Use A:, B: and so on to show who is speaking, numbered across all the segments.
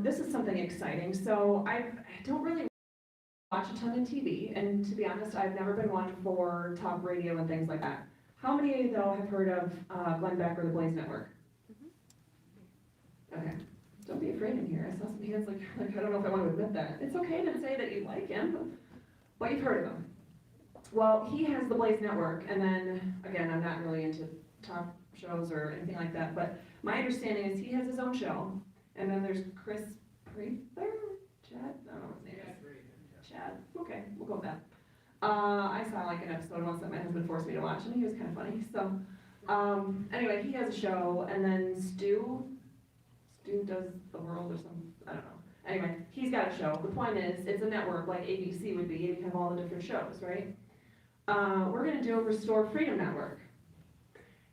A: This is something exciting. So I don't really watch a ton of TV, and to be honest, I've never been one for talk radio and things like that. How many of you, though, have heard of Glenn Beck or the Blaze Network? Okay. Don't be afraid in here. I saw some hands like I don't know if I want to admit that. It's okay to say that you like him, but you've heard of him. Well, he has the Blaze Network, and then, again, I'm not really into talk shows or anything like that, but my understanding is he has his own show, and then there's Chris Prather? Chad? I don't know what his name is. Chad? Okay, we'll go with that. I saw like an episode once that my husband forced me to watch, and he was kind of funny, so. Anyway, he has a show, and then Stu does the world or something, I don't know. Anyway, he's got a show. The point is, it's a network like ABC would be, you have all the different shows, right? We're gonna do a Restore Freedom Network.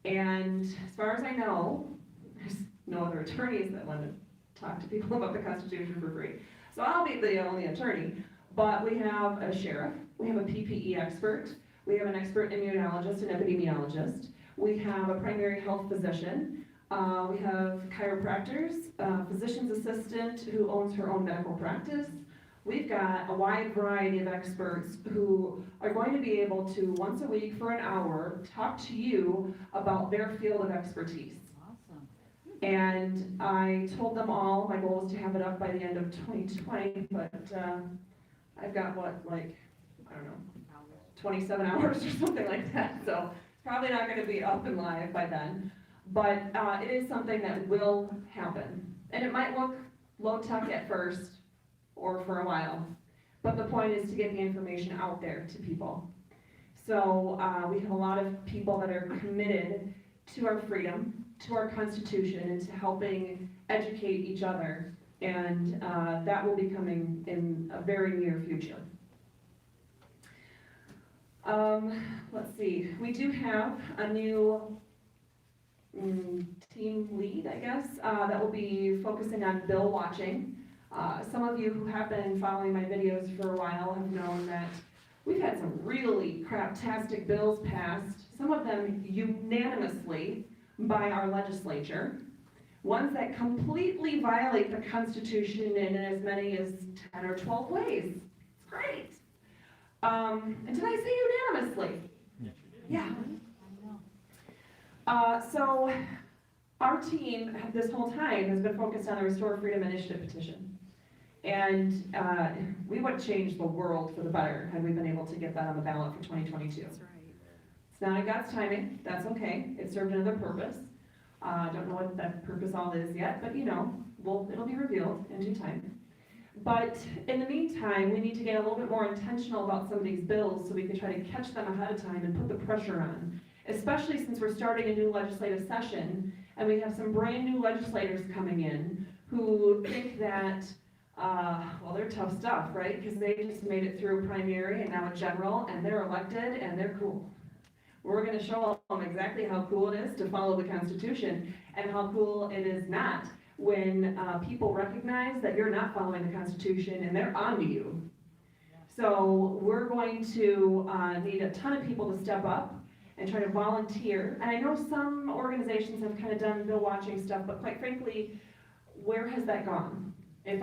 A: And as far as I know, there's no other attorneys that want to talk to people about the Constitution for free. So I'll be the only attorney, but we have a sheriff, we have a PPE expert, we have an expert immunologist and epidemiologist, we have a primary health physician, we have chiropractors, physician's assistant who owns her own medical practice. We've got a wide variety of experts who are going to be able to, once a week for an hour, talk to you about their field of expertise.
B: Awesome.
A: And I told them all, my goal is to have it up by the end of 2020, but I've got I don't know, 27 hours or something like that, so it's probably not going to be up and live by then. But it is something that will happen. And it might look low-tech at first, or for a while, but the point is to get the information out there to people. So we have a lot of people that are committed to our freedom, to our Constitution, and to helping educate each other, and that will be coming in a very near future. Let's see, we do have a new team lead, I guess, that will be focusing on bill watching. Some of you who have been following my videos for a while have known that we've had some really craptastic bills passed, some of them unanimously by our legislature, ones that completely violate the Constitution in as many as 10 or 12 ways. It's great. And did I say unanimously?
C: Yes,
A: Yeah. So our team this whole time has been focused on the Restore Freedom Initiative petition. And we would change the world for the better had we been able to get that on the ballot for 2022.
B: That's right.
A: It's not in God's timing, that's okay. It served another purpose. Don't know what that purpose all is yet, but it'll be revealed in due time. But in the meantime, we need to get a little bit more intentional about some of these bills so we can try to catch them ahead of time and put the pressure on. Especially since we're starting a new legislative session, and we have some brand new legislators coming in who think that, well, they're tough stuff, right? Because they just made it through a primary and now a general, and they're elected, and they're cool. We're going to show them exactly how cool it is to follow the Constitution, and how cool it is not when people recognize that you're not following the Constitution, and they're onto you. So we're going to need a ton of people to step up and try to volunteer. And I know some organizations have kind of done bill watching stuff, but quite frankly, where has that gone? If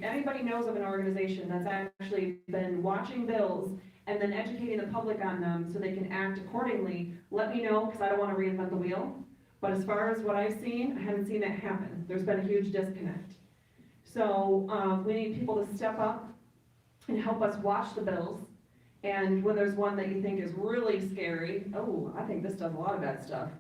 A: anybody knows of an organization that's actually been watching bills and then educating the public on them so they can act accordingly, let me know, because I don't want to reinvent the wheel. But as far as what I've seen, I haven't seen that happen. There's been a huge disconnect. So we need people to step up and help us watch the bills. And when there's one that you think is really scary, oh, I think this does a lot of bad stuff,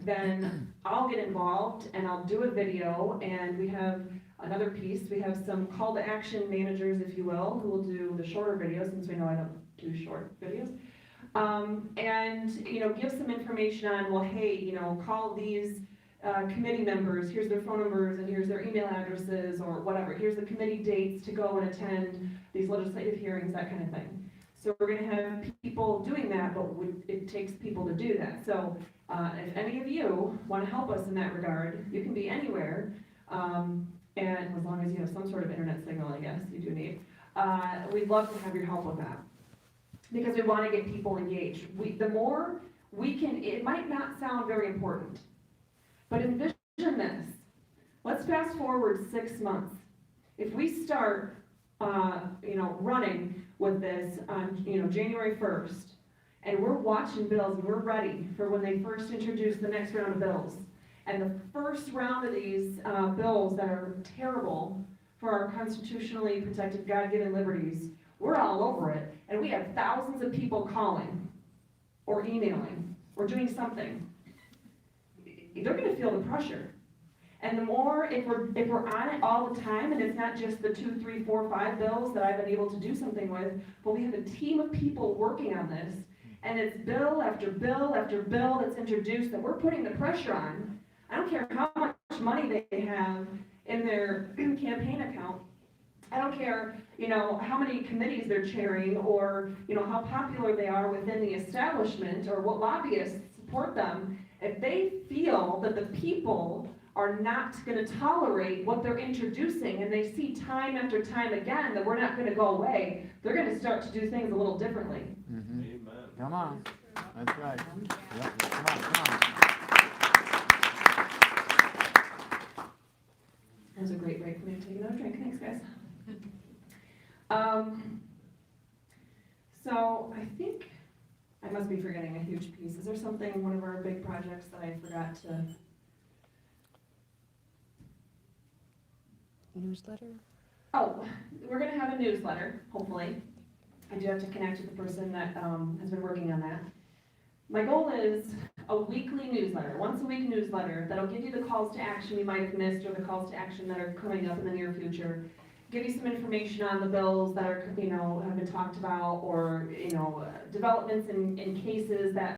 A: then I'll get involved and I'll do a video. And we have another piece. We have some call to action managers, if you will, who will do the shorter videos, since we know I don't do short videos. And give some information on, well, hey, call these committee members, here's their phone numbers and here's their email addresses or whatever. Here's the committee dates to go and attend these legislative hearings, that kind of thing. So we're going to have people doing that, but it takes people to do that. So if any of you want to help us in that regard, you can be anywhere, and as long as you have some sort of internet signal, I guess you do need, we'd love to have your help with that. Because we want to get people engaged. The more we can, it might not sound very important, but envision this. Let's fast forward 6 months. If we start, running with this on, January 1st, and we're watching bills and we're ready for when they first introduce the next round of bills, and the first round of these bills that are terrible for our constitutionally protected God-given liberties, we're all over it, and we have thousands of people calling, or emailing, or doing something. They're gonna feel the pressure. And the more, if we're on it all the time, and it's not just the 2, 3, 4, 5 bills that I've been able to do something with, but we have a team of people working on this, and it's bill after bill after bill that's introduced that we're putting the pressure on. I don't care how much money they have in their campaign account. I don't care, how many committees they're chairing, or, how popular they are within the establishment, or what lobbyists support them. If they feel that the people are not going to tolerate what they're introducing, and they see time after time again that we're not going to go away, they're going to start to do things a little differently.
B: Mm-hmm. Amen. Come on. That's right. Yep. Come on.
A: That was a great break for me to take another drink. Thanks, guys. So I think I must be forgetting a huge piece. Is there something, one of our big projects that I forgot to...
C: Newsletter?
A: Oh, we're gonna have a newsletter, hopefully. I do have to connect with the person that has been working on that. My goal is a weekly newsletter, once a week newsletter, that'll give you the calls to action you might have missed, or the calls to action that are coming up in the near future. Give you some information on the bills that are, have been talked about, or, developments in cases that